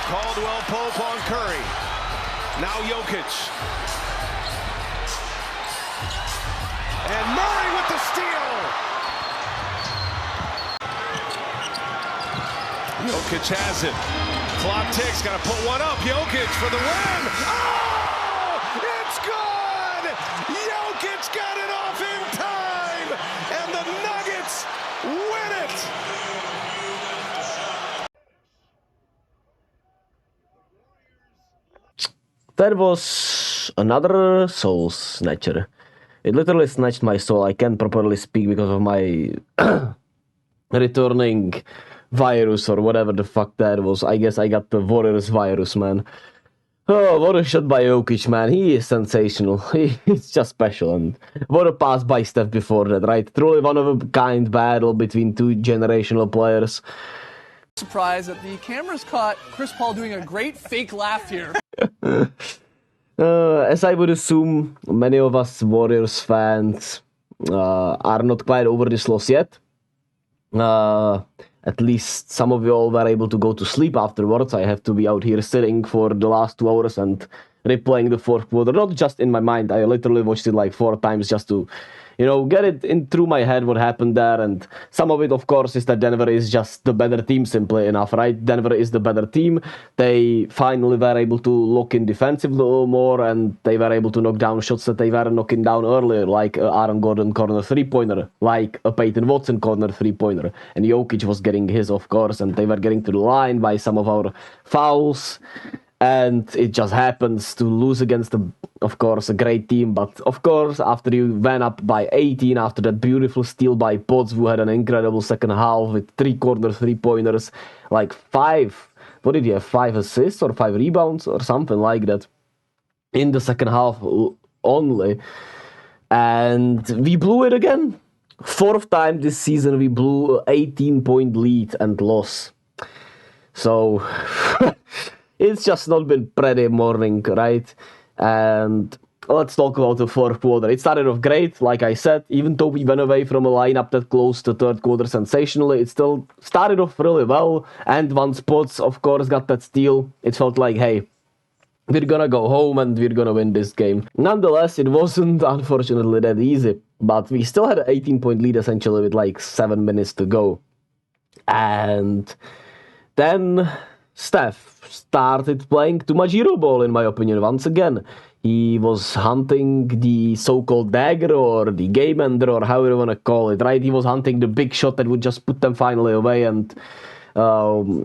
Caldwell Pope on Curry. Now Jokić. And Murray with the steal. Jokić has it. Clock ticks, got to put one up. Jokić for the win. Oh, it's good. Jokić got it off in time, and the Nuggets win it. That was another soul snatcher. It literally snatched my soul. I can't properly speak because of my returning virus or whatever the fuck that was. I guess I got the Warriors virus, man. Oh, what a shot by Jokić, man. He is sensational. He's just special. And what a pass by Steph before that, right? Truly one of a kind battle between two generational players. Surprised that the cameras caught Chris Paul doing a great fake laugh here. As I would assume, many of us Warriors fans are not quite over this loss yet. At least some of you all were able to go to sleep afterwards. I have to be out here sitting for the last 2 hours and replaying the fourth quarter. Not just in my mind, I literally watched it like 4 times just to, get it in through my head what happened there. And some of it, of course, is that Denver is just the better team, simply enough, right? Denver is the better team. They finally were able to lock in defensively a little more, and they were able to knock down shots that they were knocking down earlier, like Aaron Gordon corner three-pointer, like a Peyton Watson corner three-pointer. And Jokić was getting his, of course, and they were getting to the line by some of our fouls. And it just happens to lose against, of course, a great team. But, of course, after you went up by 18, after that beautiful steal by Potts, who had an incredible second half with 3 corner three-pointers, like 5, what did he have, 5 assists or 5 rebounds or something like that in the second half only. And we blew it again. 4th time this season we blew an 18-point lead and lost. So... it's just not been pretty morning, right? And let's talk about the fourth quarter. It started off great, like I said. Even though we went away from a lineup that closed the third quarter sensationally, it still started off really well. And once Potts, of course, got that steal, it felt like, hey, we're gonna go home and we're gonna win this game. Nonetheless, it wasn't, unfortunately, that easy. But we still had an 18-point lead, essentially, with like 7 minutes to go. And then Steph started playing too much hero ball, in my opinion, once again. He was hunting the so-called dagger or the game ender or however you want to call it, right? He was hunting the big shot that would just put them finally away and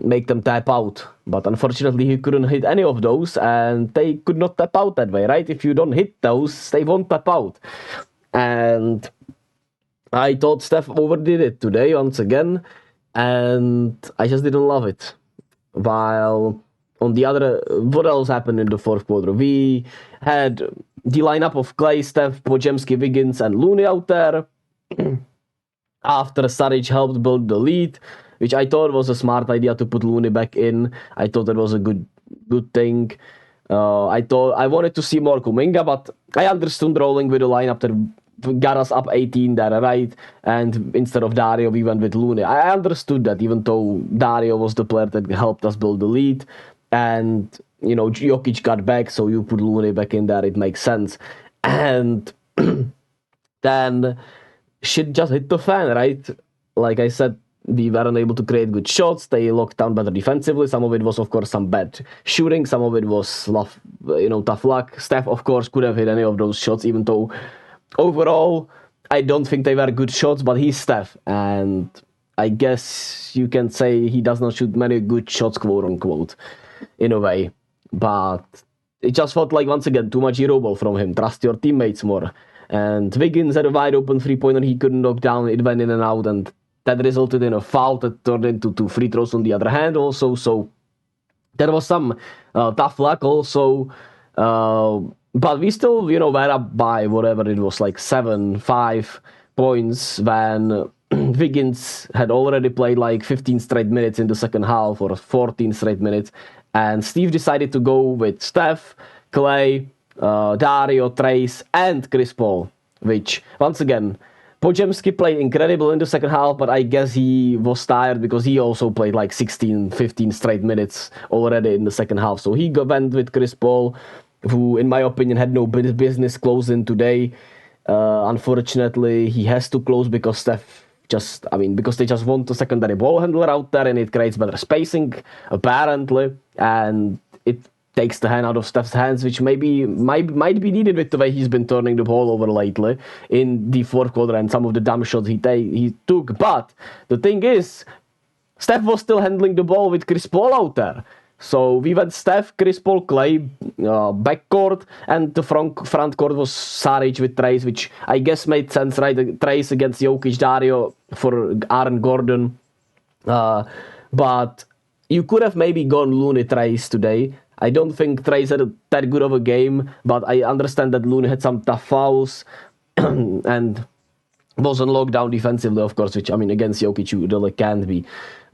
make them tap out. But unfortunately, he couldn't hit any of those, and they could not tap out that way, right? If you don't hit those, they won't tap out. And I thought Steph overdid it today once again, and I just didn't love it. While on the other, what else happened in the fourth quarter? We had the lineup of Clay, Steph, Podziemski, Wiggins, and Looney out there. After Saric helped build the lead, which I thought was a smart idea to put Looney back in. I thought that was a good thing. I wanted to see more Kuminga, but I understood rolling with a lineup that got us up 18 there, right? And instead of Dario, we went with Looney. I understood that, even though Dario was the player that helped us build the lead. And, Jokić got back, so you put Looney back in there, it makes sense. And then shit just hit the fan, right? Like I said, we weren't able to create good shots. They locked down better defensively. Some of it was, of course, some bad shooting. Some of it was, tough luck. Steph, of course, could have hit any of those shots, even though overall, I don't think they were good shots, but he's Steph. And I guess you can say he does not shoot many good shots, quote unquote, in a way. But it just felt like, once again, too much hero ball from him. Trust your teammates more. And Wiggins had a wide open three-pointer he couldn't knock down. It went in and out, and that resulted in a foul that turned into 2 free throws on the other hand also. So there was some tough luck also. But we still, were up by whatever it was, like 7-5 points when Wiggins had already played like 15 straight minutes in the second half, or 14 straight minutes. And Steve decided to go with Steph, Clay, Dario, Trace, and Chris Paul, which, once again, Podziemski played incredible in the second half, but I guess he was tired because he also played like 16, 15 straight minutes already in the second half. So he went with Chris Paul, who, in my opinion, had no business closing today. Unfortunately, he has to close because Steph because they just want a secondary ball handler out there, and it creates better spacing, apparently, and it takes the hand out of Steph's hands, which might be needed with the way he's been turning the ball over lately in the fourth quarter and some of the dumb shots he took. But the thing is, Steph was still handling the ball with Chris Paul out there. So we went Steph, Chris Paul, Clay, backcourt, and the front court was Saric with Trace, which I guess made sense, right? Trace against Jokić, Dario for Aaron Gordon. But you could have maybe gone Looney Trace today. I don't think Trace had that good of a game, but I understand that Looney had some tough fouls and was on lockdown defensively, of course, which, against Jokić you really can't be.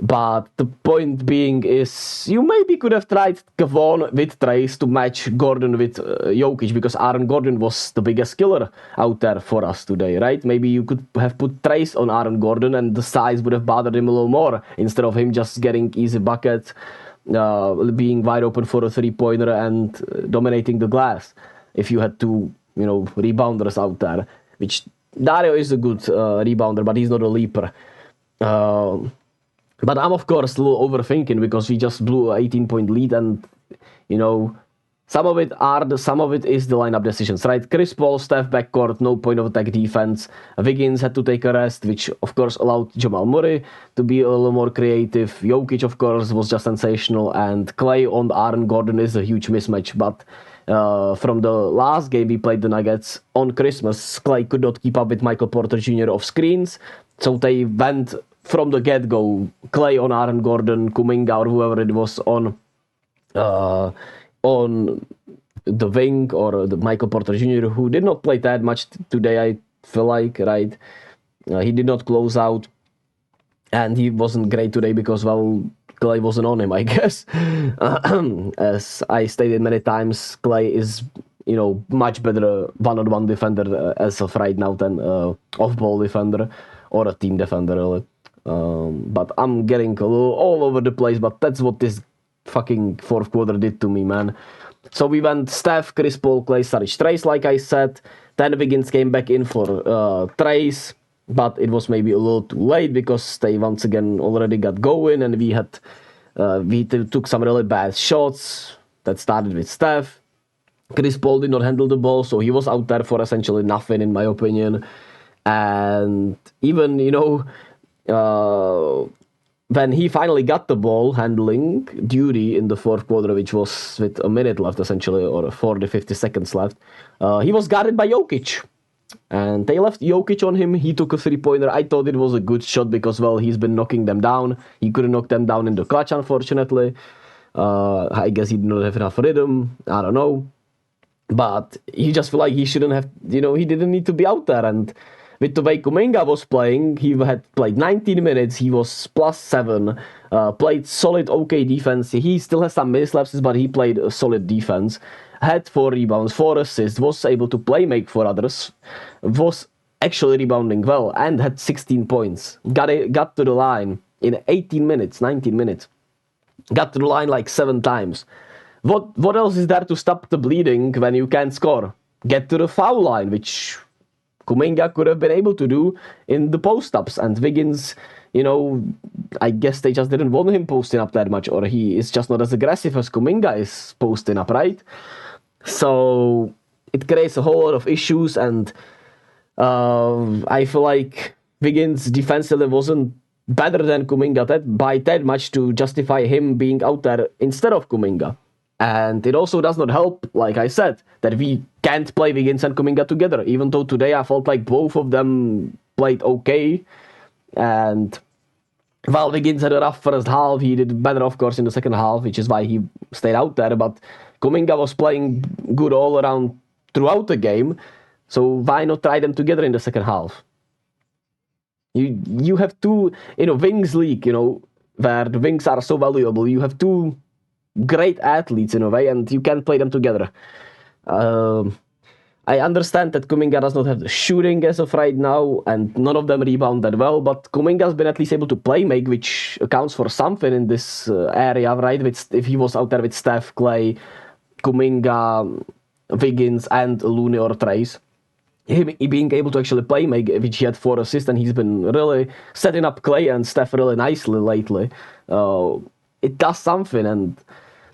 But the point being is, you maybe could have tried Kevon with Trace to match Gordon with Jokić, because Aaron Gordon was the biggest killer out there for us today, right? Maybe you could have put Trace on Aaron Gordon and the size would have bothered him a little more, instead of him just getting easy buckets, being wide open for a three-pointer and dominating the glass. If you had two, rebounders out there, which Dario is a good rebounder, but he's not a leaper. But I'm, of course, a little overthinking because we just blew an 18-point lead, and, some of it is the lineup decisions, right? Chris Paul, Steph backcourt, no point of attack defense. Wiggins had to take a rest, which, of course, allowed Jamal Murray to be a little more creative. Jokić, of course, was just sensational, and Clay on Aaron Gordon is a huge mismatch, but from the last game we played the Nuggets on Christmas, Clay could not keep up with Michael Porter Jr. off screens, so they went from the get-go Clay on Aaron Gordon, Kuminga or whoever it was on the wing, or the Michael Porter Jr., who did not play that much today, I feel like, right? He did not close out, and he wasn't great today because, well, Clay wasn't on him, I guess. As I stated many times, Clay is, much better one-on-one defender as of right now than off-ball defender or a team defender, really. But I'm getting a little all over the place, but that's what this fucking fourth quarter did to me, man. So we went Steph, Chris Paul, Clay, Saric, Trace, like I said. Then Wiggins came back in for Trace, but it was maybe a little too late because they once again already got going, and we took some really bad shots that started with Steph. Chris Paul did not handle the ball, so he was out there for essentially nothing, in my opinion. And even, when he finally got the ball handling duty in the fourth quarter, which was with a minute left essentially, or 50 seconds left, he was guarded by Jokić. And they left Jokić on him. He took a three-pointer. I thought it was a good shot because, well, he's been knocking them down. He couldn't knock them down in the clutch, unfortunately. I guess he did not have enough rhythm. I don't know. But he just felt like he shouldn't have, he didn't need to be out there. And with the way Kuminga was playing, he had played 19 minutes. He was +7, played solid, okay defense. He still has some mislapses, but he played a solid defense. Had 4 rebounds, 4 assists, was able to make for others, was actually rebounding well, and had 16 points. Got to the line in 19 minutes. Got to the line like 7 times. What else is there to stop the bleeding when you can't score? Get to the foul line, which Kuminga could have been able to do in the post-ups, and Wiggins, I guess they just didn't want him posting up that much, or he is just not as aggressive as Kuminga is posting up, right? So it creates a whole lot of issues, and I feel like Wiggins defensively wasn't better than Kuminga by that much to justify him being out there instead of Kuminga. And it also does not help, like I said, that we can't play Wiggins and Kuminga together, even though today I felt like both of them played okay. And while Wiggins had a rough first half, he did better, of course, in the second half, which is why he stayed out there. But Kuminga was playing good all around throughout the game, so why not try them together in the second half? You have two, wings league, where the wings are so valuable. You have two great athletes in a way, and you can't play them together. I understand that Kuminga does not have the shooting as of right now, and none of them rebound that well, but Kuminga's been at least able to play make, which accounts for something in this area, right? If he was out there with Steph, Clay, Kuminga, Wiggins, and Looney or Trace, he being able to actually play make, which he had 4 assists, and he's been really setting up Clay and Steph really nicely lately. It does something, and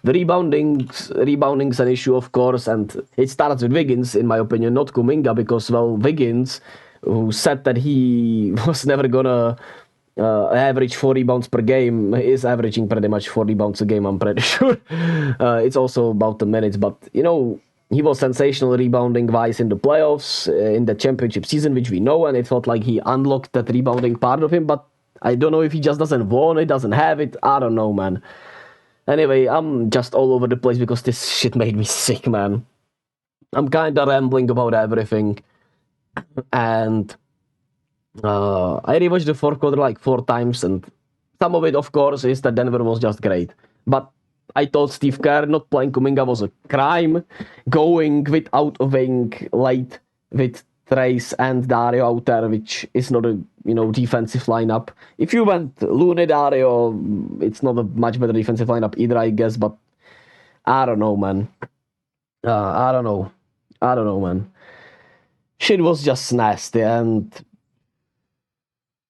the rebounding's an issue, of course, and it starts with Wiggins, in my opinion, not Kuminga, because, well, Wiggins, who said that he was never gonna average 4 rebounds per game, is averaging pretty much 4 rebounds a game, I'm pretty sure. It's also about the minutes, but, you know, he was sensational rebounding-wise in the playoffs, in the championship season, which we know, and it felt like he unlocked that rebounding part of him, but I don't know if he just doesn't want it, doesn't have it, I don't know, man. Anyway, I'm just all over the place because this shit made me sick, man. I'm kinda rambling about everything. And I rewatched the fourth quarter like 4 times, and some of it, of course, is that Denver was just great. But I thought Steve Kerr not playing Kuminga was a crime. Going without a wing late with Trace and Dario out there, which is not a defensive lineup. If you went Looney, Dario, it's not a much better defensive lineup either, I guess. But I don't know, man. I don't know, man. Shit was just nasty, and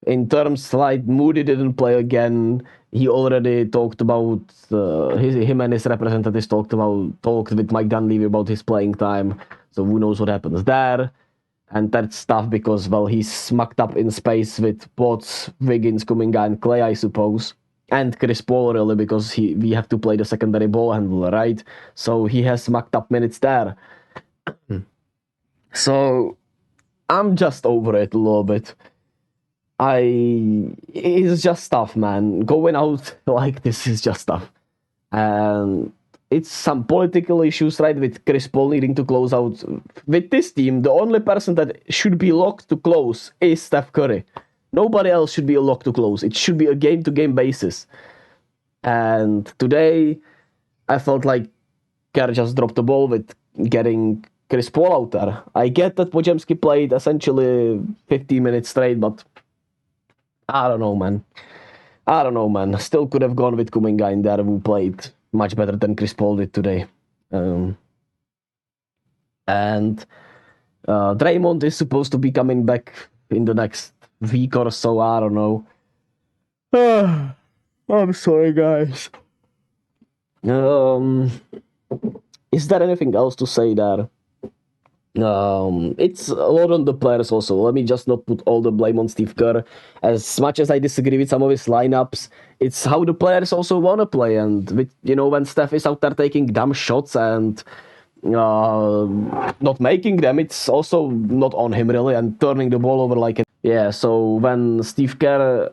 in terms like Moody didn't play again. He already talked about him and his representatives talked with Mike Dunleavy about his playing time. So who knows what happens there. And that's tough because, well, he's smacked up in space with Potts, Wiggins, Kuminga, and Clay, I suppose. And Chris Paul, really, because we have to play the secondary ball handler, right? So he has smacked up minutes there. So I'm just over it a little bit. It's just tough, man. Going out like this is just tough. And it's some political issues, right, with Chris Paul needing to close out. With this team, the only person that should be locked to close is Steph Curry. Nobody else should be locked to close. It should be a game-to-game basis. And today, I felt like Kerr just dropped the ball with getting Chris Paul out there. I get that Podziemski played essentially 15 minutes straight, but I don't know, man. Still could have gone with Kuminga in there, who played much better than Chris Paul did today. And Draymond is supposed to be coming back in the next week or so. I don't know. I'm sorry, guys. Is there anything else to say there? It's a lot on the players also. Let me just not put all the blame on Steve Kerr. As much as I disagree with some of his lineups, it's how the players also want to play. And when Steph is out there taking dumb shots and not making them, it's also not on him really, and turning the ball over like so when Steve Kerr,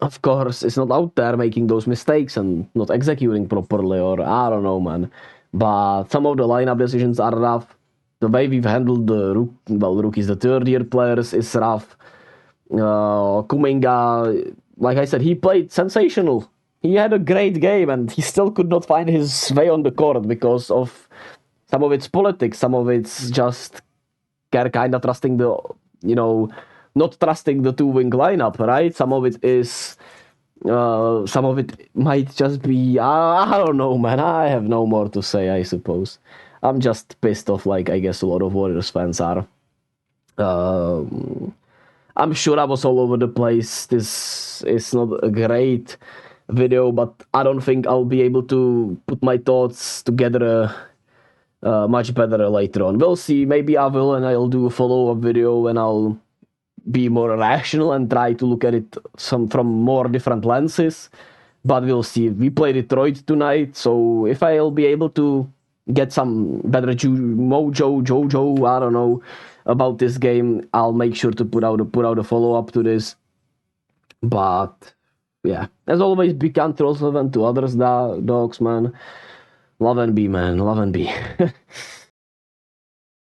of course, is not out there making those mistakes and not executing properly, or I don't know, man. But some of the lineup decisions are rough. The way we've handled the rookies, the third-year players, is rough. Kuminga, like I said, he played sensational. He had a great game, and he still could not find his way on the court because of some of its politics, some of it's just kind of trusting not trusting the two-wing lineup, right? Some of it is, some of it might just be, I don't know, man. I have no more to say, I suppose. I'm just pissed off, like I guess a lot of Warriors fans are. I'm sure I was all over the place. This is not a great video, but I don't think I'll be able to put my thoughts together much better later on. We'll see. Maybe I will, and I'll do a follow-up video, and I'll be more rational and try to look at it from more different lenses. But we'll see. We play Detroit tonight, so if I'll be able to get some better mojo, I don't know, about this game, I'll make sure to put out a follow-up to this. But yeah, as always, be kind to yourself and to others, dogs, man. Love and be, man. Love and be.